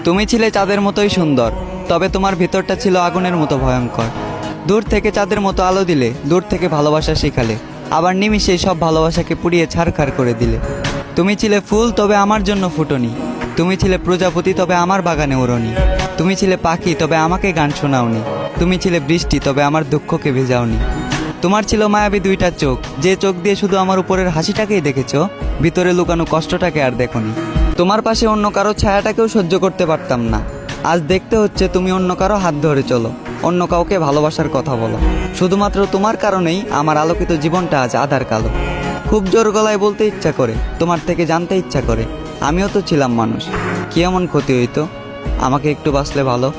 তুমি ছিলে চাঁদের মতোই সুন্দর, তবে তোমার ভিতরটা ছিল আগুনের মতো ভয়ঙ্কর। দূর থেকে চাঁদের মতো আলো দিলে, দূর থেকে ভালোবাসা শিখালে, আবার নিমিষেই সব ভালোবাসাকে পুড়িয়ে ছারখার করে দিলে। তুমি ছিলে ফুল, তবে আমার জন্য ফুটনি। তুমি ছিলে প্রজাপতি, তবে আমার বাগানে ওড়নি। তুমি ছিলে পাখি, তবে আমাকে গান শোনাওনি। তুমি ছিলে বৃষ্টি, তবে আমার দুঃখকে ভেজাওনি। তোমার ছিল মায়াবী দুইটা চোখ, যে চোখ দিয়ে শুধু আমার উপরের হাসিটাকেই দেখেছো, ভিতরে লুকানো কষ্টটাকে আর দেখোনি। তোমার পাশে অন্য কারো ছায়াটাকেও সহ্য করতে পারতাম না। আজ দেখতে হচ্ছে তুমি অন্য কারো হাত ধরে চলো, অন্য কাউকে ভালোবাসার কথা বলো। শুধুমাত্র তোমার কারণেই আমার আলোকিত জীবনটা আজ আধার কালো। খুব জোর গলায় বলতে ইচ্ছা করে, তোমার থেকে জানতে ইচ্ছা করে, আমিও তো ছিলাম মানুষ। কি এমন ক্ষতি হইতো আমাকে একটু বাঁচলে ভালো।